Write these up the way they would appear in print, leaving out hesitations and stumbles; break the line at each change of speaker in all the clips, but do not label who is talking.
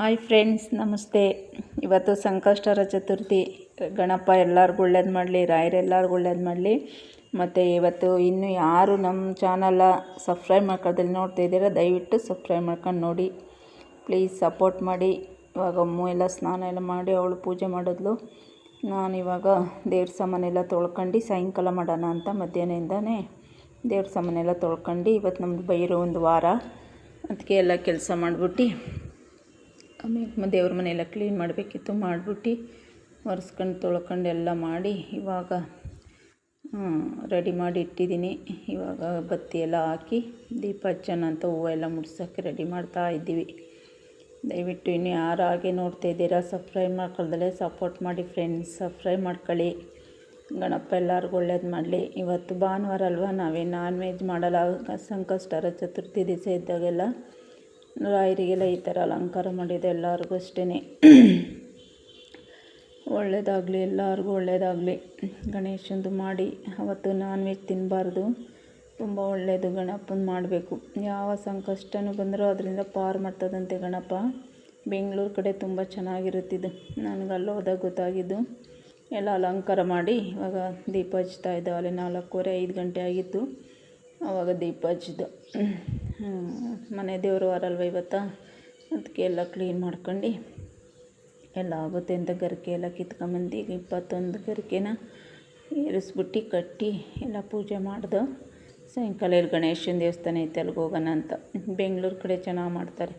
Hi friends, ನಮಸ್ತೆ. ಇವತ್ತು ಸಂಕಷ್ಟಹರ ಚತುರ್ಥಿ. ಗಣಪ ಎಲ್ಲರಿಗೂ ಒಳ್ಳೇದು ಮಾಡಲಿ, ರಾಯರು ಎಲ್ಲರಿಗೂ ಒಳ್ಳೇದು ಮಾಡಲಿ. ಮತ್ತು ಇವತ್ತು ಇನ್ನೂ ಯಾರು ನಮ್ಮ ಚಾನಲ್ ಸಬ್ಸ್ಕ್ರೈಬ್ ಮಾಡ್ಕೊಳ್ಳೋದ್ರಲ್ಲಿ ನೋಡ್ತಾ ಇದ್ದೀರಾ, ದಯವಿಟ್ಟು ಸಬ್ಸ್ಕ್ರೈಬ್ ಮಾಡ್ಕೊಂಡು ನೋಡಿ, ಪ್ಲೀಸ್ ಸಪೋರ್ಟ್ ಮಾಡಿ. ಇವಾಗ ಅಮ್ಮ ಎಲ್ಲ ಸ್ನಾನ ಎಲ್ಲ ಮಾಡಿ ಅವಳು ಪೂಜೆ ಮಾಡಿದ್ಲು. ನಾನಿವಾಗ ದೇವ್ರ ಸಾಮಾನೆಲ್ಲ ತೊಳ್ಕೊಂಡು ಸಾಯಂಕಾಲ ಮಾಡೋಣ ಅಂತ ಮಧ್ಯಾಹ್ನದಿಂದನೇ ದೇವ್ರ ಸಾಮಾನೆಲ್ಲ ತೊಳ್ಕೊಂಡು, ಇವತ್ತು ನಮ್ಮದು ಬೈರೋ ಒಂದು ವಾರ, ಅದಕ್ಕೆ ಎಲ್ಲ ಕೆಲಸ ಮಾಡಿಬಿಟ್ಟು ಆಮೇಲೆ ದೇವ್ರ ಮನೆಯೆಲ್ಲ ಕ್ಲೀನ್ ಮಾಡಬೇಕಿತ್ತು. ಮಾಡಿಬಿಟ್ಟು ಒರೆಸ್ಕೊಂಡು ತೊಳ್ಕೊಂಡು ಎಲ್ಲ ಮಾಡಿ ಇವಾಗ ರೆಡಿ ಮಾಡಿ ಇಟ್ಟಿದ್ದೀನಿ. ಇವಾಗ ಬತ್ತಿ ಎಲ್ಲ ಹಾಕಿ ದೀಪ ಹಚ್ಚೋಣ ಅಂತ ಹೂವೆಲ್ಲ ಮುಡ್ಸೋಕ್ಕೆ ರೆಡಿ ಮಾಡ್ತಾ ಇದ್ದೀವಿ. ದಯವಿಟ್ಟು ಇನ್ನು ಯಾರು ಹಾಗೆ ನೋಡ್ತಾ ಇದ್ದೀರಾ, ಸಬ್ಸ್ಕ್ರೈಬ್ ಮಾಡ್ಕೊಳ್ದಲ್ಲೇ ಸಪೋರ್ಟ್ ಮಾಡಿ ಫ್ರೆಂಡ್ಸ್, ಸಬ್ಸ್ಕ್ರೈಬ್ ಮಾಡ್ಕೊಳ್ಳಿ. ಗಣಪ ಎಲ್ಲರಿಗೂ ಒಳ್ಳೇದು ಮಾಡಲಿ. ಇವತ್ತು ಭಾನುವಾರ ಅಲ್ವಾ, ನಾವೇ ನಾನ್ ವೆಜ್ ಮಾಡಲ್ಲ. ಸಂಕಷ್ಟಹರ ಚತುರ್ಥಿ ದಿವಸ ಇದ್ದಾಗೆಲ್ಲ ರಾಯರಿಗೆಲ್ಲ ಈ ಥರ ಅಲಂಕಾರ ಮಾಡಿದೆ. ಎಲ್ಲರಿಗೂ ಅಷ್ಟೇ ಒಳ್ಳೆಯದಾಗಲಿ, ಎಲ್ಲರಿಗೂ ಒಳ್ಳೆಯದಾಗಲಿ. ಗಣೇಶಂದು ಮಾಡಿ ಅವತ್ತು ನಾನ್ ವೆಜ್ ತಿನ್ನಬಾರ್ದು, ತುಂಬ ಒಳ್ಳೆಯದು. ಗಣಪನ ಮಾಡಬೇಕು. ಯಾವ ಸಂಕಷ್ಟನೂ ಬಂದರೂ ಅದರಿಂದ ಪಾರು ಮಾಡ್ತದಂತೆ ಗಣಪ. ಬೆಂಗಳೂರು ಕಡೆ ತುಂಬ ಚೆನ್ನಾಗಿರುತ್ತಿದ್ದು, ನನಗೆ ಅಲ್ಲಿ ಹೋದಾಗ ಗೊತ್ತಾಗಿದ್ದು. ಎಲ್ಲ ಅಲಂಕಾರ ಮಾಡಿ ಇವಾಗ ದೀಪ ಹಚ್ತಾ ಇದ್ದೆ. ಅಲ್ಲಿ 4:15 ಗಂಟೆ ಆಗಿತ್ತು, ಆವಾಗ ದೀಪ ಹಚ್ಚಿದ್ದು. ಮನೆ ದೇವರು ವಾರಲ್ವ ಇವತ್ತು, ಅದಕ್ಕೆ ಎಲ್ಲ ಕ್ಲೀನ್ ಮಾಡ್ಕೊಂಡು ಎಲ್ಲ ಆಗುತ್ತೆ ಅಂತ ಗರಿಕೆ ಎಲ್ಲ ಕಿತ್ಕೊಂಬಂದು 21 ಗರಿಕೆನ ಏರಿಸ್ಬಿಟ್ಟು ಕಟ್ಟಿ ಎಲ್ಲ ಪೂಜೆ ಮಾಡ್ದು. ಸಾಯಂಕಾಲ ಇಲ್ಲಿ ಗಣೇಶನ ದೇವಸ್ಥಾನ ಐತೆ, ಅಲ್ಲಿಗೆ ಹೋಗೋಣ ಅಂತ. ಬೆಂಗಳೂರು ಕಡೆ ಚೆನ್ನಾಗಿ ಮಾಡ್ತಾರೆ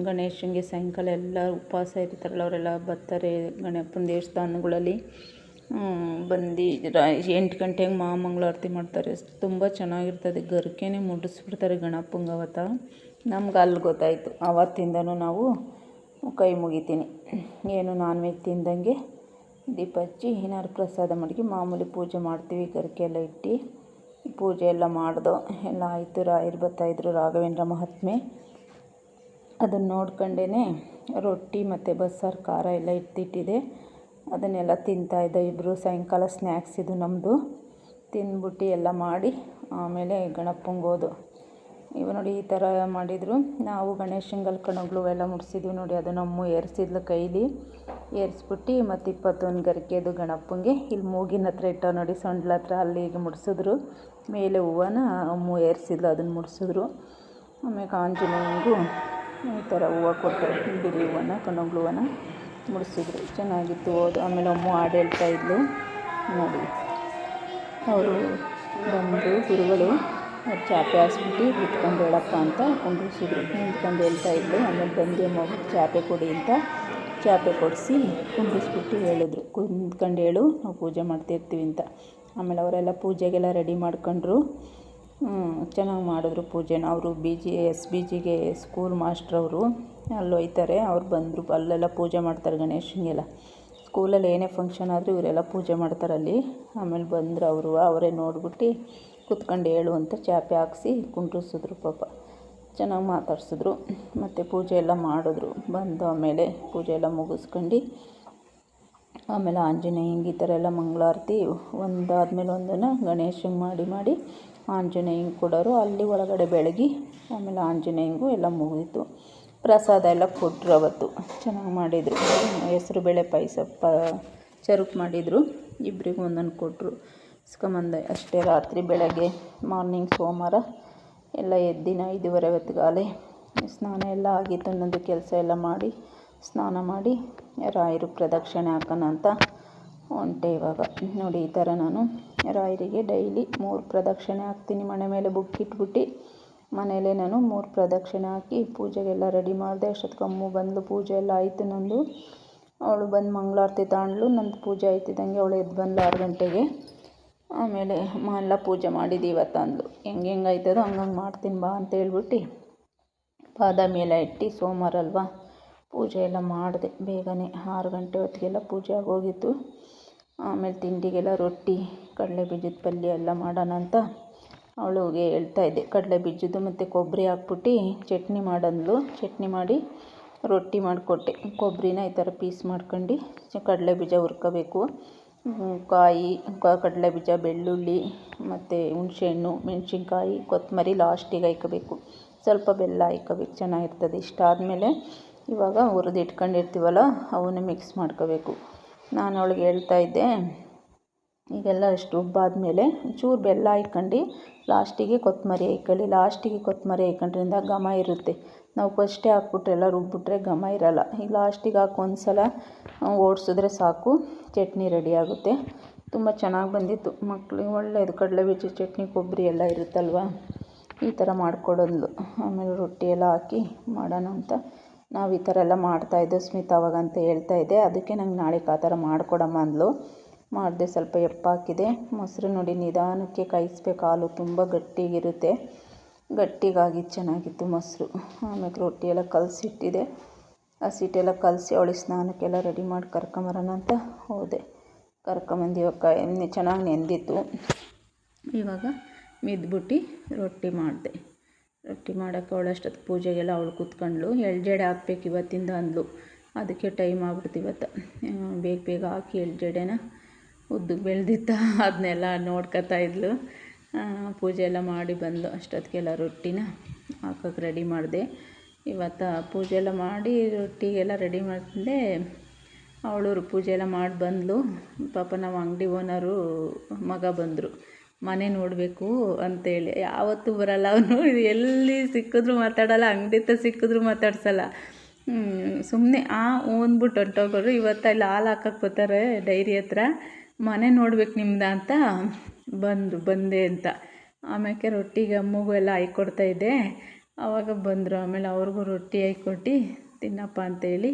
ಗಣೇಶನಿಗೆ. ಸಾಯಂಕಾಲ ಎಲ್ಲ ಉಪವಾಸ ಇರ್ತಾರಲ್ಲ ಅವರೆಲ್ಲ ಬರ್ತಾರೆ ಗಣಪನ ದೇವಸ್ಥಾನಗಳಲ್ಲಿ. ಬಂದು 8 ಗಂಟೆಗೆ ಮಹಾಮಂಗಳಾರತಿ ಮಾಡ್ತಾರೆ. ತುಂಬ ಚೆನ್ನಾಗಿರ್ತದೆ. ಗರಿಕೆನೇ ಮುಡಿಸ್ಬಿಡ್ತಾರೆ ಗಣಪಂಗೆ ಅವತ್ತು. ನಮ್ಗೆ ಅಲ್ಲಿ ಗೊತ್ತಾಯಿತು, ಆವತ್ತಿಂದನೂ ನಾವು ಕೈ ಮುಗಿತೀನಿ, ಏನು ನಾನ್ ವೆಜ್ ತಿಂದಂಗೆ ದೀಪ ಹಚ್ಚಿ ಏನಾದ್ರು ಪ್ರಸಾದ ಮಾಡಿ ಮಾಮೂಲಿ ಪೂಜೆ ಮಾಡ್ತೀವಿ. ಗರಿಕೆ ಎಲ್ಲ ಇಟ್ಟು ಪೂಜೆ ಎಲ್ಲ ಮಾಡ್ದೋ ಎಲ್ಲ ಆಯಿತು. ರಾಯರು ಬರ್ತಾಯಿದ್ರು, ರಾಘವೇಂದ್ರ ಮಹಾತ್ಮೆ. ಅದನ್ನು ನೋಡ್ಕೊಂಡೇ ರೊಟ್ಟಿ ಮತ್ತು ಬಸ್ಸಾರು ಖಾರ ಎಲ್ಲ ಇಟ್ಟಿದ್ದೆ, ಅದನ್ನೆಲ್ಲ ತಿಂತಾಯಿದ್ದೆ ಇಬ್ಬರು. ಸಾಯಂಕಾಲ ಸ್ನ್ಯಾಕ್ಸ್ ಇದು ನಮ್ಮದು. ತಿಂದ್ಬಿಟ್ಟು ಎಲ್ಲ ಮಾಡಿ ಆಮೇಲೆ ಗಣಪಂಗೆ ಹೋದು. ಇವು ನೋಡಿ ಈ ಥರ ಮಾಡಿದರು. ನಾವು ಗಣೇಶಂಗೆ ಕಣಗಳು ಎಲ್ಲ ಮುಡಿಸಿದ್ವಿ ನೋಡಿ. ಅದು ನಮ್ಮ ಏರಿಸಿದ್ಲು ಕೈಲಿ, ಏರಿಸ್ಬಿಟ್ಟು ಮತ್ತು 21 ಗರಿಕೆದು ಗಣಪಂಗೆ ಇಲ್ಲಿ ಮೂಗಿನ ಹತ್ರ ಇಟ್ಟ ನೋಡಿ, ಸೊಂಡ್ಲ ಹತ್ರ ಅಲ್ಲಿಗೆ ಮುಡಿಸಿದ್ರು. ಮೇಲೆ ಹೂವನ ಅಮ್ಮ ಏರಿಸಿದ್ಲು, ಅದನ್ನು ಮುಡಿಸಿದ್ರು. ಆಮೇಲೆ ಆಂಜನೇಯನಿಗೂ ಈ ಥರ ಹೂವು ಕೊಟ್ಟರು, ಬಿಳಿ ಹೂವನ ಕಣಗಳು ಹೂವನ ಮುಡಿಸಿದ್ರು. ಚೆನ್ನಾಗಿತ್ತು ಹೋದು. ಆಮೇಲೆ ಅಮ್ಮ ಹಾಡು ಹೇಳ್ತಾ ಇದ್ಲು ನೋಡಿ. ಅವರು ಬಂದರು ಗುರುಗಳು, ಚಾಪೆ ಹಾಸ್ಬಿಟ್ಟು ಕುತ್ಕೊಂಡು ಹೇಳಪ್ಪ ಅಂತ ಕುಂಡ್ರಿಸಿದ್ರು. ನಿಂತ್ಕೊಂಡು ಹೇಳ್ತಾ ಇದ್ಲು. ಆಮೇಲೆ ಬಂದು ಮಗು ಚಾಪೆ ಕೊಡಿ ಅಂತ ಚಾಪೆ ಕೊಡಿಸಿ ಕುಂಡ್ರಿಸ್ಬಿಟ್ಟು ಹೇಳಿದ್ರು, ಕುಂತ್ಕೊಂಡು ಹೇಳು, ನಾವು ಪೂಜೆ ಮಾಡ್ತಿರ್ತೀವಿ ಅಂತ. ಆಮೇಲೆ ಅವರೆಲ್ಲ ಪೂಜೆಗೆಲ್ಲ ರೆಡಿ ಮಾಡ್ಕೊಂಡ್ರು. ಚೆನ್ನಾಗಿ ಮಾಡಿದ್ರು ಪೂಜೆನ. ಅವರು SBGಗೆ ಸ್ಕೂಲ್ ಮಾಸ್ಟ್ರವರು, ಅಲ್ಲಿ ಹೋಯ್ತಾರೆ. ಅವ್ರು ಬಂದರು, ಅಲ್ಲೆಲ್ಲ ಪೂಜೆ ಮಾಡ್ತಾರೆ ಗಣೇಶನಿಗೆಲ್ಲ. ಸ್ಕೂಲಲ್ಲಿ ಏನೇ ಫಂಕ್ಷನ್ ಆದರೂ ಇವರೆಲ್ಲ ಪೂಜೆ ಮಾಡ್ತಾರೆ ಅಲ್ಲಿ. ಆಮೇಲೆ ಬಂದರು ಅವರೇ ನೋಡ್ಬಿಟ್ಟು ಕುತ್ಕೊಂಡು ಹೇಳು ಅಂತ ಚಾಪೆ ಹಾಕ್ಸಿ ಕುಂಡ್ರಿಸಿದ್ರು. ಪಾಪ ಚೆನ್ನಾಗಿ ಮಾತಾಡ್ಸಿದ್ರು. ಮತ್ತು ಪೂಜೆ ಎಲ್ಲ ಮಾಡಿದ್ರು. ಬಂದು ಆಮೇಲೆ ಪೂಜೆ ಎಲ್ಲ ಮುಗಿಸ್ಕೊಂಡು ಆಮೇಲೆ ಆಂಜನೇಯಂಗೆ ಈ ಥರ ಎಲ್ಲ ಮಂಗಳಾರತಿ ಒಂದಾದ್ಮೇಲೆ ಒಂದನ್ನು ಗಣೇಶಂಗೆ ಮಾಡಿ ಆಂಜನೇಯಂಗೆ ಕೊಡೋರು. ಅಲ್ಲಿ ಒಳಗಡೆ ಬೆಳಗಿ ಆಮೇಲೆ ಆಂಜನೇಯಂಗೂ ಎಲ್ಲ ಮುಗಿಯಿತು. ಪ್ರಸಾದ ಎಲ್ಲ ಕೊಟ್ಟರು. ಅವತ್ತು ಚೆನ್ನಾಗಿ ಮಾಡಿದರು. ಹೆಸರುಬೇಳೆ ಪಾಯಸ ಚರುಕ್ ಮಾಡಿದರು. ಇಬ್ಬರಿಗೂ ಒಂದೊಂದು ಕೊಟ್ಟರು. ಇಸ್ಕೊಂಬಂದೆ ಅಷ್ಟೇ. ರಾತ್ರಿ ಬೆಳಗ್ಗೆ ಮಾರ್ನಿಂಗ್ ಸೋಮವಾರ ಎಲ್ಲ ಎದ್ದಿನ 5:30 ಹೊತ್ತಿಗಾಲೆ ಸ್ನಾನ ಎಲ್ಲ ಆಗಿತ್ತು. ಒಂದೊಂದು ಕೆಲಸ ಎಲ್ಲ ಮಾಡಿ ಸ್ನಾನ ಮಾಡಿ ರಾಯರು ಪ್ರದಕ್ಷಿಣೆ ಹಾಕೋಣ ಅಂತ ಹೊಂಟೆ. ಇವಾಗ ನೋಡಿ ಈ ಥರ ನಾನು ರಾಯರಿಗೆ ಡೈಲಿ 3 ಪ್ರದಕ್ಷಿಣೆ ಹಾಕ್ತೀನಿ. ಮನೆ ಮೇಲೆ ಬುಕ್ ಇಟ್ಬಿಟ್ಟು ಮನೆಯಲ್ಲೇ ನಾನು 3 ಪ್ರದಕ್ಷಿಣೆ ಹಾಕಿ ಪೂಜೆಗೆಲ್ಲ ರೆಡಿ ಮಾಡಿದೆ. ಅಷ್ಟೊತ್ತಿಗೆ ಅಮ್ಮ ಬಂದು ಪೂಜೆ ಎಲ್ಲ ಆಯಿತು ನಂದು. ಅವಳು ಬಂದು ಮಂಗಳಾರತಿ ತಗೊಂಡ್ಳು. ನಂದು ಪೂಜೆ ಆಯ್ತಿದ್ದಂಗೆ ಅವಳು ಎದ್ದು ಬಂದು 6 ಗಂಟೆಗೆ. ಆಮೇಲೆ ಎಲ್ಲ ಪೂಜೆ ಮಾಡಿದ್ದು ಇವತ್ತು ಅಂದ್ಲು. ಹೆಂಗೆ ಆಯ್ತದೋ ಹಂಗಂಗೆ ಮಾಡ್ತೀನಿ ಬಾ ಅಂತ ಹೇಳ್ಬಿಟ್ಟು ಬಾದಾಮಿ ಎಲ್ಲ ಇಟ್ಟು, ಸೋಮವಾರ ಅಲ್ವಾ, ಪೂಜೆ ಎಲ್ಲ ಮಾಡಿದೆ ಬೇಗನೆ. 6 ಗಂಟೆ ಹೊತ್ತಿಗೆಲ್ಲ ಪೂಜೆ ಆಗೋಗಿತ್ತು. ಆಮೇಲೆ ತಿಂಡಿಗೆಲ್ಲ ರೊಟ್ಟಿ, ಕಡಲೆ ಬೀಜದ ಪಲ್ಯ ಎಲ್ಲ ಮಾಡೋಣ ಅಂತ ಅವಳಿಗೆ ಹೇಳ್ತಾಯಿದ್ದೆ. ಕಡಲೆ ಬೀಜದ್ದು ಮತ್ತು ಕೊಬ್ಬರಿ ಹಾಕ್ಬಿಟ್ಟು ಚಟ್ನಿ ಮಾಡಂದ್ಲು. ಚಟ್ನಿ ಮಾಡಿ ರೊಟ್ಟಿ ಮಾಡಿಕೊಟ್ಟೆ. ಕೊಬ್ಬರಿನ ಈ ಥರ ಪೀಸ್ ಮಾಡ್ಕೊಂಡು ಕಡಲೆ ಬೀಜ ಹುರ್ಕೋಬೇಕು. ಕಾಯಿ, ಕಡಲೆ ಬೀಜ, ಬೆಳ್ಳುಳ್ಳಿ ಮತ್ತು ಹುಣಸೆಹಣ್ಣು, ಮೆಣಸಿನ್ಕಾಯಿ, ಕೊತ್ತಂಬರಿ ಲಾಸ್ಟಿಗೆ ಹಾಕ್ಕೋಬೇಕು. ಸ್ವಲ್ಪ ಬೆಲ್ಲ ಹಾಕ್ಕೋಬೇಕು, ಚೆನ್ನಾಗಿರ್ತದೆ. ಇಷ್ಟಾದಮೇಲೆ ಇವಾಗ ಹುರಿದು ಇಟ್ಕೊಂಡಿರ್ತೀವಲ್ಲ ಅವನ್ನ ಮಿಕ್ಸ್ ಮಾಡ್ಕೋಬೇಕು. ನಾನು ಅವಳಿಗೆ ಹೇಳ್ತಾಯಿದ್ದೆ, ಈಗೆಲ್ಲ ಅಷ್ಟು ರುಬ್ಬಾದ್ಮೇಲೆ ಒಂಚೂರು ಬೆಲ್ಲ ಹಾಕ್ಕೊಂಡು ಲಾಸ್ಟಿಗೆ ಕೊತ್ತಂಬರಿ ಹಾಕ್ಕೊಳ್ಳಿ. ಲಾಸ್ಟಿಗೆ ಕೊತ್ತಂಬರಿ ಹಾಕ್ಕೊಂಡ್ರಿಂದ ಘಮ ಇರುತ್ತೆ. ನಾವು ಫಸ್ಟೇ ಹಾಕ್ಬಿಟ್ರೆ ಎಲ್ಲ ರುಬ್ಬಿಟ್ರೆ ಘಮ ಇರೋಲ್ಲ. ಈಗ ಲಾಸ್ಟಿಗೆ ಹಾಕಿ ಒಂದು ಸಲ ಓಡಿಸಿದ್ರೆ ಸಾಕು, ಚಟ್ನಿ ರೆಡಿ ಆಗುತ್ತೆ. ತುಂಬ ಚೆನ್ನಾಗಿ ಬಂದಿತ್ತು. ಮಕ್ಕಳಿಗೆ ಒಳ್ಳೆಯದು. ಕಡಲೆಬೀಜ ಚಟ್ನಿ, ಕೊಬ್ಬರಿ ಎಲ್ಲ ಇರುತ್ತಲ್ವ, ಈ ಥರ ಮಾಡಿಕೊಡೋದು. ಆಮೇಲೆ ರೊಟ್ಟಿ ಎಲ್ಲ ಹಾಕಿ ಮಾಡೋಣ ಅಂತ ನಾವು ಈ ಥರ ಎಲ್ಲ ಮಾಡ್ತಾಯಿದ್ದೋ ಸ್ಮಿತಾ ಅವಾಗ ಅಂತ ಹೇಳ್ತಾಯಿದ್ದೆ. ಅದಕ್ಕೆ ನಂಗೆ ನಾಳೆಗೆ ಆ ಥರ ಮಾಡಿಕೊಡಮ್ಮ ಅಂದಳು. ಮಾಡಿದೆ. ಸ್ವಲ್ಪ ಎಪ್ಪ ಹಾಕಿದೆ. ಮೊಸರು ನೋಡಿ ನಿಧಾನಕ್ಕೆ ಕಾಯಿಸ್ಬೇಕು. ಹಾಲು ತುಂಬ ಗಟ್ಟಿಗಿರುತ್ತೆ. ಗಟ್ಟಿಗಾಗಿ ಚೆನ್ನಾಗಿತ್ತು ಮೊಸರು. ಆಮೇಲೆ ರೊಟ್ಟಿ ಎಲ್ಲ ಕಲಸಿಟ್ಟಿದೆ. ಹಸಿಟ್ಟೆಲ್ಲ ಕಲಸಿ ಅವಳಿಗೆ ಸ್ನಾನಕ್ಕೆಲ್ಲ ರೆಡಿ ಮಾಡಿ ಕರ್ಕೊಂಬರೋಣ ಅಂತ ಹೋದೆ. ಕರ್ಕೊಂಬಂದು ಇವಾಗ ಚೆನ್ನಾಗಿ ನೆಂದಿತ್ತು. ಇವಾಗ ಮಿದ್ಬಿಟ್ಟು ರೊಟ್ಟಿ ಮಾಡಿದೆ. ರೊಟ್ಟಿ ಮಾಡೋಕ್ಕೆ ಅವಳಷ್ಟೊತ್ತು ಪೂಜೆಗೆಲ್ಲ ಅವಳು ಕೂತ್ಕೊಂಡ್ಳು. ಎಳ್ಜಡೆ ಹಾಕ್ಬೇಕು ಇವತ್ತಿಂದ ಅಂದ್ಳು. ಅದಕ್ಕೆ ಟೈಮ್ ಆಗ್ಬಿಡ್ತು ಇವತ್ತು. ಬೇಗ ಬೇಗ ಹಾಕಿ ಎಳ್ಜಡೆನ ಉದ್ದಕ್ಕೆ ಬೆಳೆದಿತ್ತ ಅದನ್ನೆಲ್ಲ ನೋಡ್ಕೊತಾ ಇದ್ಲು. ಪೂಜೆ ಎಲ್ಲ ಮಾಡಿ ಬಂದು ಅಷ್ಟೊತ್ತಿಗೆಲ್ಲ ರೊಟ್ಟಿನ ಹಾಕೋಕ್ಕೆ ರೆಡಿ ಮಾಡಿದೆ. ಇವತ್ತು ಪೂಜೆ ಎಲ್ಲ ಮಾಡಿ ರೊಟ್ಟಿಗೆಲ್ಲ ರೆಡಿ ಮಾಡಿದೆ. ಅವಳು ಪೂಜೆ ಎಲ್ಲ ಮಾಡಿ ಬಂದಳು. ಪಾಪ ನಾವು ಅಂಗಡಿ ಓನರು ಮಗ ಬಂದರು. ಮನೆ ನೋಡಬೇಕು ಅಂತೇಳಿ. ಯಾವತ್ತೂ ಬರಲ್ಲ ಅವನು. ಎಲ್ಲಿ ಸಿಕ್ಕಿದ್ರು ಮಾತಾಡಲ್ಲ, ಅಂಗಡಿ ಹತ್ರ ಸಿಕ್ಕಿದ್ರು ಮಾತಾಡ್ಸಲ್ಲ. ಸುಮ್ಮನೆ ಅಂದ್ಬಿಟ್ಟು ಹೊಂಟೋಗೋರು. ಇವತ್ತು ಅಲ್ಲಿ ಹಾಲು ಹಾಕಕ್ಕೆ ಬರ್ತಾರೆ ಡೈರಿ ಹತ್ರ. ಮನೆ ನೋಡ್ಬೇಕು ನಿಮ್ದು ಅಂತ ಬಂದೆ ಅಂತ. ಆಮೇಲೆ ರೊಟ್ಟಿಗೆ ಅಮ್ಮಗೂ ಎಲ್ಲ ಹಾಕ್ಕೊಡ್ತಾಯಿದ್ದೆ. ಆವಾಗ ಬಂದರು. ಆಮೇಲೆ ಅವ್ರಿಗೂ ರೊಟ್ಟಿ ಹಾಕ್ಕೊಟ್ಟು ತಿನ್ನಪ್ಪ ಅಂತೇಳಿ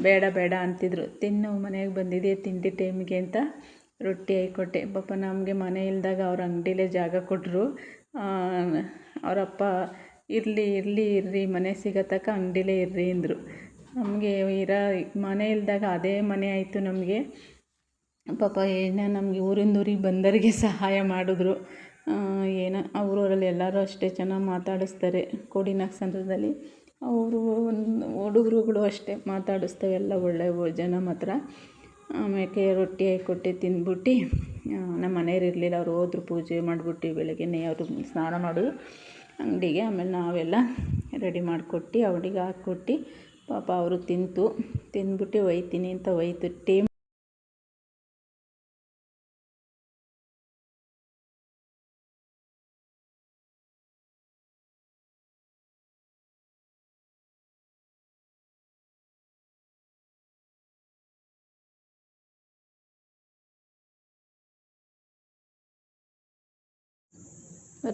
ಬೇಡ ಬೇಡ ಅಂತಿದ್ರು. ತಿನ್ನು, ಮನೆಗೆ ಬಂದಿದೆ ತಿಂಡಿ ಟೈಮಿಗೆ ಅಂತ ರೊಟ್ಟಿ ಹಾಕ್ಕೊಟ್ಟೆ. ಪಾಪ ನಮಗೆ ಮನೆ ಇಲ್ದಾಗ ಅವ್ರ ಅಂಗಡಿಲೇ ಜಾಗ ಕೊಟ್ಟರು. ಅವರಪ್ಪ ಇರ್ರಿ ಮನೆ ಸಿಗೋ ತನಕ ಅಂಗಡಿಲೇ ಇರ್ರಿ ಅಂದರು. ನಮಗೆ ಮನೆ ಇಲ್ದಾಗ ಅದೇ ಮನೆ ಆಯಿತು ನಮಗೆ. ಪಾಪ ಏನೋ ನಮಗೆ ಊರಿಗೆ ಬಂದವರಿಗೆ ಸಹಾಯ ಮಾಡಿದ್ರು. ಏನೋ ಊರಲ್ಲಿ ಎಲ್ಲರೂ ಅಷ್ಟೇ ಚೆನ್ನಾಗಿ ಮಾತಾಡಿಸ್ತಾರೆ. ಕೋಡಿನಾಕ್ಸಂದ್ರದಲ್ಲಿ ಅವರು ಹುಡುಗರುಗಳು ಅಷ್ಟೇ ಮಾತಾಡಿಸ್ತವೆ ಎಲ್ಲ ಒಳ್ಳೆ ಜನ ಮಾತ್ರ. ಆಮೇಲೆ ರೊಟ್ಟಿ ಹಾಕ್ಕೊಟ್ಟು ತಿಂದ್ಬಿಟ್ಟು ನಮ್ಮ ಮನೆಯವ್ರು ಇರಲಿಲ್ಲ. ಅವ್ರು ಹೋದ್ರು ಪೂಜೆ ಮಾಡಿಬಿಟ್ಟು ಬೆಳಗ್ಗೆನೇ ಅವರು ಸ್ನಾನ ಮಾಡಿ ಅಂಗಡಿಗೆ. ಆಮೇಲೆ ನಾವೆಲ್ಲ ರೆಡಿ ಮಾಡಿಕೊಟ್ಟು ಅವಳಿಗೆ ಹಾಕ್ಕೊಟ್ಟು ಪಾಪ ಅವರು ತಿಂದ್ಬಿಟ್ಟು ಒಯ್ತೀನಿ ಅಂತ ಒಯ್ತು.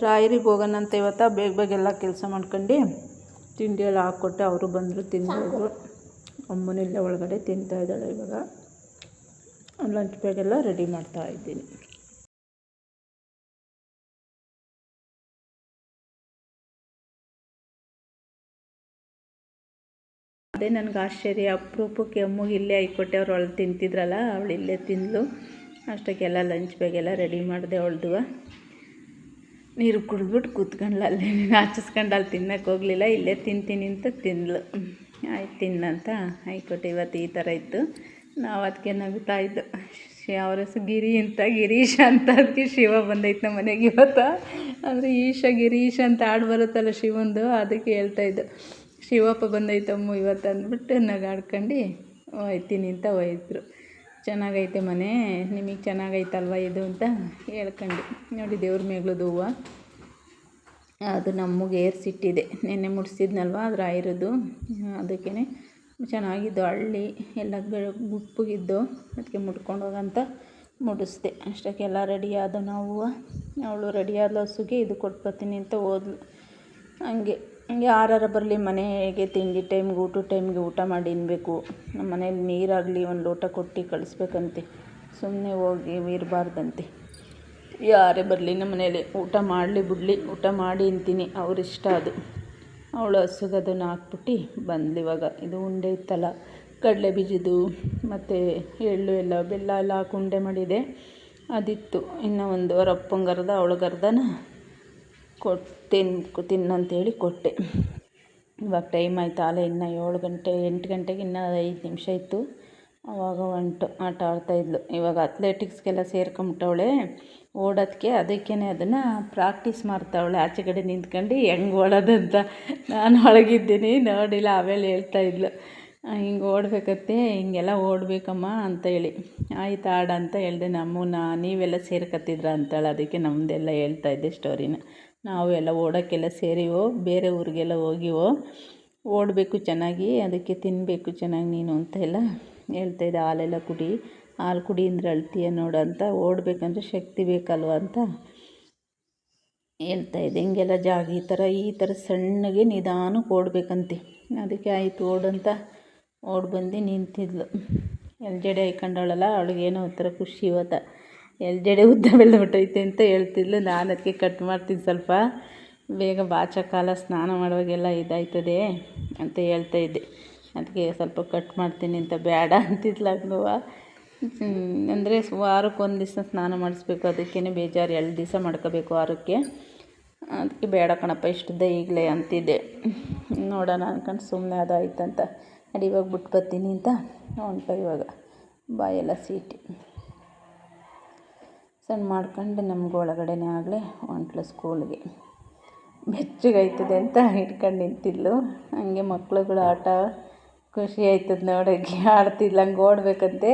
ರಾಯರಿಗೆ ಹೋಗೋಣ ಅಂತ ಇವತ್ತು ಬೇಗ ಬೇಗ ಎಲ್ಲ ಕೆಲಸ ಮಾಡ್ಕೊಂಡು ತಿಂಡಿ ಎಲ್ಲ ಹಾಕ್ಕೊಟ್ಟೆ. ಅವರು ಬಂದರು, ತಿಂದೋದ್ರು. ಅಮ್ಮನಿಲ್ಲ ಒಳಗಡೆ ತಿಂತಾಯಿದ್ದಾಳೆ. ಇವಾಗ ಲಂಚ್ ಬ್ಯಾಗೆಲ್ಲ ರೆಡಿ ಮಾಡ್ತಾಯಿದ್ದೀನಿ. ಅದೇ ನನಗೆ ಆಶ್ಚರ್ಯ. ಅಪರೂಪಕ್ಕೆ ಅಮ್ಮಗೆ ಇಲ್ಲೇ ಹಾಕ್ಕೊಟ್ಟೆ. ಅವ್ರು ಅವಳು ತಿಂತಿದ್ರಲ್ಲ, ಅವಳು ಇಲ್ಲೇ ತಿಂದಳು. ಅಷ್ಟಕ್ಕೆಲ್ಲ ಲಂಚ್ ಬ್ಯಾಗೆಲ್ಲ ರೆಡಿ ಮಾಡಿದೆ. ಅವಳದು ನೀರು ಕುಡಿದ್ಬಿಟ್ಟು ಕೂತ್ಕೊಂಡ್ಲು. ಅಲ್ಲೇ ಆಚಿಸ್ಕೊಂಡು ಅಲ್ಲಿ ತಿನ್ನೋಕ್ಕೆ ಹೋಗಲಿಲ್ಲ. ಇಲ್ಲೇ ತಿಂತೀನಿ ಅಂತ ತಿಂದಳು. ಆಯ್ತು ತಿನ್ನಂತ ಹಾಕ್ಕೊಟ್ಟು. ಇವತ್ತು ಈ ಥರ ಇತ್ತು. ನಾವು ಅದಕ್ಕೆ ನಗುತ್ತಾ ಇದ್ದು. ಅವ್ರ ಹೆಸರು ಗಿರೀಶ್ ಅಂತ. ಅದಕ್ಕೆ ಶಿವ ಬಂದೈತೆ ನಮ್ಮ ಮನೆಗೆ ಇವತ್ತು. ಅಂದರೆ ಗಿರೀಶ್ ಅಂತ ಹಾಡು ಬರುತ್ತಲ್ಲ ಶಿವಂದು, ಅದಕ್ಕೆ ಹೇಳ್ತಾಯಿದ್ದು. ಶಿವಪ್ಪ ಬಂದೈತಮ್ಮ ಇವತ್ತು ಅಂದ್ಬಿಟ್ಟು ನಗಾಡ್ಕೊಂಡು ಹೋಯ್ತೀನಿ ಅಂತ ಹೋಯ್ತರು. ಚೆನ್ನಾಗೈತೆ ಮನೆ, ನಿಮಗೆ ಚೆನ್ನಾಗೈತಲ್ವ ಇದು ಅಂತ ಹೇಳ್ಕೊಂಡು. ನೋಡಿ ದೇವ್ರ ಮೇಗ್ಲದು ಹೂವು ಅದು ನಮಗೆ ಏರ್ಸಿಟ್ಟಿದೆ. ನೆನ್ನೆ ಮುಡಿಸಿದ್ನಲ್ವ ಅದ್ರ ಆಯಿರೋದು. ಅದಕ್ಕೇ ಚೆನ್ನಾಗಿದ್ದು ಹಳ್ಳಿ ಎಲ್ಲ ಗುಪ್ಪಗಿದ್ದು. ಅದಕ್ಕೆ ಮುಡ್ಕೊಂಡು ಹೋಗಂತ ಮುಡಿಸ್ದೆ. ಅಷ್ಟಕ್ಕೆಲ್ಲ ರೆಡಿ ಆದ ನಾವು. ಅವಳು ರೆಡಿ ಆದ ಹಸುಗೆ ಇದು ಕೊಟ್ಬರ್ತೀನಿ ಅಂತ ಹೋದ್ಲು. ಹಂಗೆ ಯಾರು ಬರಲಿ ಮನೆಗೆ ತಿಂಡಿ ಟೈಮ್ಗೆ ಊಟದ ಟೈಮ್ಗೆ ಊಟ ಮಾಡಿ ತಿನ್ನಬೇಕು. ನಮ್ಮ ಮನೇಲಿ ನೀರಾಗಲಿ ಒಂದು ಲೋಟ ಕೊಟ್ಟು ಕಳಿಸ್ಬೇಕಂತೆ. ಸುಮ್ಮನೆ ಹೋಗಿ ಇರಬಾರ್ದಂತೆ. ಯಾರೇ ಬರಲಿ ನಮ್ಮ ಮನೇಲಿ ಊಟ ಮಾಡಲಿ ಬಿಡಲಿ, ಊಟ ಮಾಡಿ ಅಂತೀನಿ. ಅವ್ರಿಷ್ಟ ಅದು. ಅವಳು ಹಸುಗೆ ಅದನ್ನು ಹಾಕ್ಬಿಟ್ಟು ಬಂದ್ಲು. ಇವಾಗ ಇದು ಉಂಡೆ ಇತ್ತಲ್ಲ ಕಡಲೆ ಬೀಜದ್ದು ಮತ್ತು ಎಳ್ಳು ಎಲ್ಲ ಬೆಲ್ಲ ಎಲ್ಲ ಹಾಕಿ ಉಂಡೆ ಮಾಡಿದೆ. ಅದಿತ್ತು. ಇನ್ನು ಒಂದು ಅವರಪ್ಪಂಗರ್ಧ ಅವಳಿಗರ್ಧನ ತಿನ್ನಂತೇಳಿ ಕೊಟ್ಟೆ. ಇವಾಗ ಟೈಮ್ ಆಯ್ತು. ಆಲೇ ಇನ್ನು 8 ಗಂಟೆಗೆ ಇನ್ನೂ 5 ನಿಮಿಷ ಇತ್ತು. ಆವಾಗ ಆಟ ಆಡ್ತಾಯಿದ್ಲು. ಇವಾಗ ಅಥ್ಲೆಟಿಕ್ಸ್ಗೆಲ್ಲ ಸೇರ್ಕೊಂಬಿಟ್ಟವಳೆ ಓಡೋದಕ್ಕೆ. ಅದಕ್ಕೇ ಅದನ್ನು ಪ್ರಾಕ್ಟೀಸ್ ಮಾಡ್ತಾವಳೆ. ಆಚೆಗಡೆ ನಿಂತ್ಕೊಂಡು ಹೆಂಗೆ ಓಡೋದಂತ. ನಾನು ಒಳಗಿದ್ದೀನಿ ನೋಡಿಲ್ಲ. ಆಮೇಲೆ ಹೇಳ್ತಾಯಿದ್ಲು ಹಿಂಗೆ ಓಡಬೇಕತ್ತೆ, ಹಿಂಗೆಲ್ಲ ಓಡಬೇಕಮ್ಮ ಅಂತ ಹೇಳಿ. ಆಯ್ತು ಆಡ ಅಂತ ಹೇಳಿದೆ. ನೀವೆಲ್ಲ ಸೇರ್ಕತ್ತಿದ್ರ ಅಂತಾಳೆ. ಅದಕ್ಕೆ ನಮ್ಮದೆಲ್ಲ ಹೇಳ್ತಾಯಿದ್ದೆ ಸ್ಟೋರಿನ. ನಾವು ಎಲ್ಲ ಓಡೋಕ್ಕೆಲ್ಲ ಸೇರಿವೋ, ಬೇರೆ ಊರಿಗೆಲ್ಲ ಹೋಗಿವೋ, ಓಡಬೇಕು ಚೆನ್ನಾಗಿ, ಅದಕ್ಕೆ ತಿನ್ನಬೇಕು ಚೆನ್ನಾಗಿ ನೀನು ಅಂತ ಎಲ್ಲ ಹೇಳ್ತಾಯಿದ್ದೆ. ಹಾಲೆಲ್ಲ ಕುಡಿ, ಹಾಲು ಕುಡಿ ಅಂದ್ರೆ ಅಳ್ತೀಯ ನೋಡು ಅಂತ, ಓಡಬೇಕಂದ್ರೆ ಶಕ್ತಿ ಬೇಕಲ್ವ ಅಂತ ಹೇಳ್ತಾಯಿದ್ದೆ. ಹಿಂಗೆಲ್ಲ ಈ ಥರ ಸಣ್ಣಗೆ ನಿಧಾನಕ್ಕೆ ಓಡಬೇಕಂತೆ. ಅದಕ್ಕೆ ಆಯಿತು ಓಡಂತ ಬಂದು ನಿಂತಿದ್ಲು. ಜಡೆ ಹಾಯ್ಕೊಂಡವಳಲ್ಲ, ಅವಳಿಗೇನೋ ಒಂಥರ ಖುಷಿ ಇವತ್ತು. ಜಡೆ ಉದ್ದ ಬೆಳೆದ್ಬಿಟ್ಟೈತೆ ಅಂತ ಹೇಳ್ತಿದ್ಲು. ನಾನು ಅದಕ್ಕೆ ಕಟ್ ಮಾಡ್ತೀನಿ ಸ್ವಲ್ಪ, ಬೇಗ ಬಾಚಕಾಲ ಸ್ನಾನ ಮಾಡುವಾಗೆಲ್ಲ ಇದಾಯ್ತದೆ ಅಂತ ಹೇಳ್ತಾಯಿದ್ದೆ. ಅದಕ್ಕೆ ಸ್ವಲ್ಪ ಕಟ್ ಮಾಡ್ತೀನಿ ಅಂತ ಬೇಡ ಅಂತಿದ್ಲು. ಅಂದರೆ ವಾರಕ್ಕೊಂದು ದಿವಸ ಸ್ನಾನ ಮಾಡಿಸ್ಬೇಕು, ಅದಕ್ಕೇ ಬೇಜಾರು. 2 ದಿವಸ ಮಾಡ್ಕೋಬೇಕು ವಾರಕ್ಕೆ. ಅದಕ್ಕೆ ಬೇಡ ಕಣಪ್ಪ ಇಷ್ಟುದ್ದ ಈಗಲೇ ಅಂತಿದ್ದೆ. ನೋಡೋಣ ಅಂದ್ಕೊಂಡು ಸುಮ್ಮನೆ ಅದಾಯ್ತಂತ. ಅಡಿ ಇವಾಗ ಬಿಟ್ಟು ಬರ್ತೀನಿ ಅಂತ ಇವಾಗ ಬಾಯೆಲ್ಲ ಸೀಟಿ ಸಣ್ಣ ಮಾಡ್ಕೊಂಡು ನಮ್ಗೆ ಒಳಗಡೆನೇ ಆಗಲೇ ಹೊಂಟ್ಲು ಸ್ಕೂಲ್ಗೆ. ಬೆಚ್ಚಗಾಯ್ತದೆ ಅಂತ ಇಟ್ಕೊಂಡು ನಿಂತಿದ್ಲು. ಹಂಗೆ ಮಕ್ಳುಗಳ ಆಟ ಖುಷಿ ಆಯ್ತದೆ ನೋಡೋಕ್ಕೆ. ಆಡ್ತಿದ್ಲು, ಹಂಗೆ ಓಡಬೇಕಂತೆ.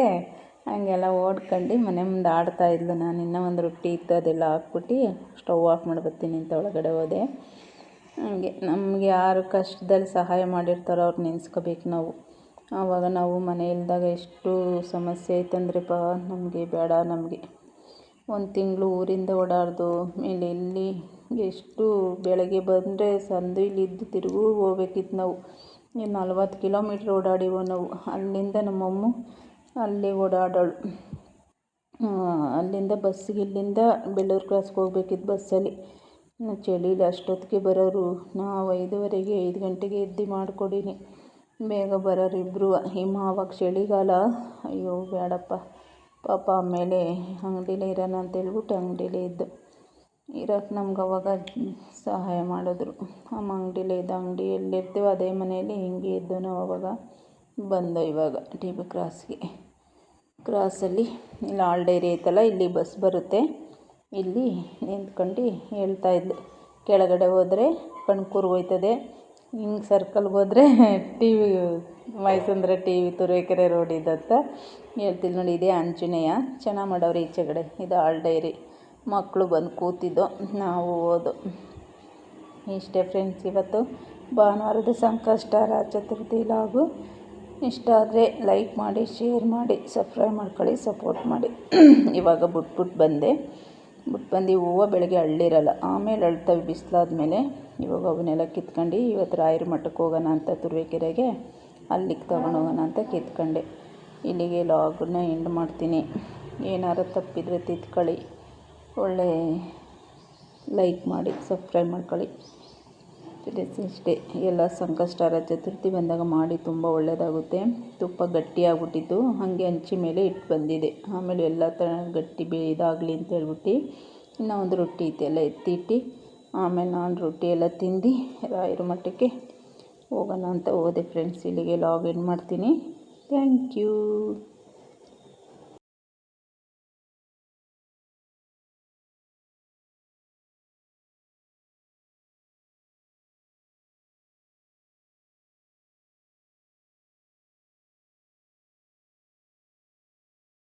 ಹಂಗೆಲ್ಲ ಓಡ್ಕೊಂಡು ಮನೆ ಮುಂದೆ ಆಡ್ತಾಯಿದ್ಲು. ನಾನು ಇನ್ನೂ ಒಂದು ರೊಟ್ಟಿ ಇತ್ತು, ಅದೆಲ್ಲ ಹಾಕ್ಬಿಟ್ಟು ಸ್ಟವ್ ಆಫ್ ಮಾಡ್ಬರ್ತೀನಿ ಅಂತ ಒಳಗಡೆ ಹೋದೆ. ಹಂಗೆ ನಮಗೆ ಯಾರು ಕಷ್ಟದಲ್ಲಿ ಸಹಾಯ ಮಾಡಿರ್ತಾರೋ ಅವ್ರು ನೆನೆಸ್ಕೋಬೇಕು ನಾವು. ಆವಾಗ ನಾವು ಮನೆ ಇಲ್ದಾಗ ಎಷ್ಟು ಸಮಸ್ಯೆ ಆಯ್ತಂದ್ರೆಪ್ಪ ನಮಗೆ ಬೇಡ. ನಮಗೆ 1 ತಿಂಗಳು ಊರಿಂದ ಓಡಾಡ್ದು ಮೇಲೆ ಇಲ್ಲಿ ಎಷ್ಟು ಬೆಳಗ್ಗೆ ಬಂದರೆ ಸಂದು ಇಲ್ಲಿದ್ದು ತಿರುಗೂ ಹೋಗ್ಬೇಕಿತ್ತು ನಾವು. 40 ಕಿಲೋಮೀಟ್ರ್ ಓಡಾಡಿವೋ ನಾವು. ಅಲ್ಲಿಂದ ನಮ್ಮಮ್ಮ ಅಲ್ಲಿ ಓಡಾಡೋಳು. ಅಲ್ಲಿಂದ ಬಸ್ಸಿಗೆ ಇಲ್ಲಿಂದ ಬೆಳ್ಳೂರು ಕ್ರಾಸ್ಗೆ ಹೋಗ್ಬೇಕಿತ್ತು ಬಸ್ಸಲ್ಲಿ. ಚಳಿಲಿ ಅಷ್ಟೊತ್ತಿಗೆ ಬರೋರು. ನಾವು 5:15 5 ಗಂಟೆಗೆ ಎದ್ದು ಮಾಡಿಕೊಡೀನಿ, ಬೇಗ ಬರೋರು ಇಬ್ಬರು. ಆವಾಗ ಚಳಿಗಾಲ, ಅಯ್ಯೋ ಬೇಡಪ್ಪ ಪಾಪ. ಆಮೇಲೆ ಅಂಗಡಿಲೇ ಇರೋಣ ಅಂತೇಳ್ಬಿಟ್ಟು ಅಂಗಡಿಲೇ ಇದ್ದು ಇರೋಕ್ಕೆ ನಮ್ಗೆ ಅವಾಗ ಸಹಾಯ ಮಾಡಿದ್ರು. ಅಂಗಡಿಲೇ ಇದ್ದು, ಅಂಗಡಿ ಎಲ್ಲಿರ್ತೀವೋ ಅದೇ ಮನೆಯಲ್ಲಿ ಹಿಂಗೆ ಇದ್ದು ನಾವು. ಅವಾಗ ಬಂದೋ ಇವಾಗ TB ಕ್ರಾಸಲ್ಲಿ ಇಲ್ಲಿ ಆಲ್ ಡೈರಿ ಐತಲ್ಲ, ಇಲ್ಲಿ ಬಸ್ ಬರುತ್ತೆ. ಇಲ್ಲಿ ನಿಂತ್ಕೊಂಡು ಹೇಳ್ತಾಯಿದ್ಲು, ಕೆಳಗಡೆ ಹೋದರೆ ಕಣ್ಕೂರ್ಗೆ ಹೋಯ್ತದೆ, ಹಿಂಗೆ ಸರ್ಕಲ್ಗೆ ಹೋದರೆ ಮೈಸಂದ್ರ ತುರುವೇಕೆರೆ ರೋಡ್ ಇದಂತ ಹೇಳ್ತಿದ್ಲು. ನೋಡಿ, ಇದೇ ಆಂಜನೇಯ, ಚೆನ್ನಾಗಿ ಮಾಡವ್ರೆ ಈಚೆಗಡೆ. ಇದು ಆಲ್ ಡೈರಿ. ಮಕ್ಕಳು ಬಂದು ಕೂತಿದ್ದು, ನಾವು ಹೋದೋ. ಇಷ್ಟೇ ಫ್ರೆಂಡ್ಸ್, ಇವತ್ತು ಭಾನುವಾರದ ಸಂಕಷ್ಟಹರ ಚತುರ್ಥಿ ಲಾಗು. ಇಷ್ಟ ಆದರೆ ಲೈಕ್ ಮಾಡಿ, ಶೇರ್ ಮಾಡಿ, ಸಬ್ಸ್ಕ್ರೈಬ್ ಮಾಡ್ಕೊಳ್ಳಿ, ಸಪೋರ್ಟ್ ಮಾಡಿ. ಇವಾಗ ಬಿಟ್ಟು ಬಂದು ಹೂವು ಬೆಳಗ್ಗೆ ಅಳ್ಳಿರಲ್ಲ, ಆಮೇಲೆ ಅಳ್ತವೆ ಬಿಸಿಲಾದ್ಮೇಲೆ. ಇವಾಗ ಅವನ್ನೆಲ್ಲ ಕಿತ್ಕೊಂಡು ಇವತ್ತು ರಾಯರ ಮಠಕ್ಕೆ ಹೋಗೋಣ ಅಂತ, ತುರುವೇಕೆರೆಗೆ, ಅಲ್ಲಿಗೆ ತೊಗೊಂಡೋಗೋಣ ಅಂತ ಕಿತ್ಕೊಂಡೆ. ಇಲ್ಲಿಗೆ ಲಾಗನ್ನ ಎಂಡ್ ಮಾಡ್ತೀನಿ. ಏನಾರು ತಪ್ಪಿದರೆ ತಿದ್ಕೊಳ್ಳಿ, ಒಳ್ಳೆ ಲೈಕ್ ಮಾಡಿ, ಸಬ್ಸ್ಕ್ರೈಬ್ ಮಾಡ್ಕೊಳ್ಳಿ. ಇಷ್ಟೇ. ಎಲ್ಲ ಸಂಕಷ್ಟಹರ ಚತುರ್ಥಿ ಬಂದಾಗ ಮಾಡಿ, ತುಂಬ ಒಳ್ಳೆಯದಾಗುತ್ತೆ. ತುಪ್ಪ ಗಟ್ಟಿಯಾಗ್ಬಿಟ್ಟಿತ್ತು, ಹಾಗೆ ಹಂಚಿ ಮೇಲೆ ಇಟ್ಟು ಬಂದಿದೆ. ಆಮೇಲೆ ಎಲ್ಲ ಗಟ್ಟಿ ಇದಾಗಲಿ ಅಂತ ಹೇಳ್ಬಿಟ್ಟು ಇನ್ನೂ ಒಂದು ರೊಟ್ಟಿ ಇತ್ತು, ಎಲ್ಲ ಎತ್ತಿಟ್ಟು ಆಮೇಲೆ ನಾನು ರೊಟ್ಟಿ ಎಲ್ಲ ತಿಂದು ರಾಯರ ಮಠಕ್ಕೆ ಹೋಗೋಣ ಅಂತ ಹೋದೆ ಫ್ರೆಂಡ್ಸ್. ಇಲ್ಲಿಗೆ ಲಾಗ್ ಎಂಡ್ ಮಾಡ್ತೀನಿ. Thank you.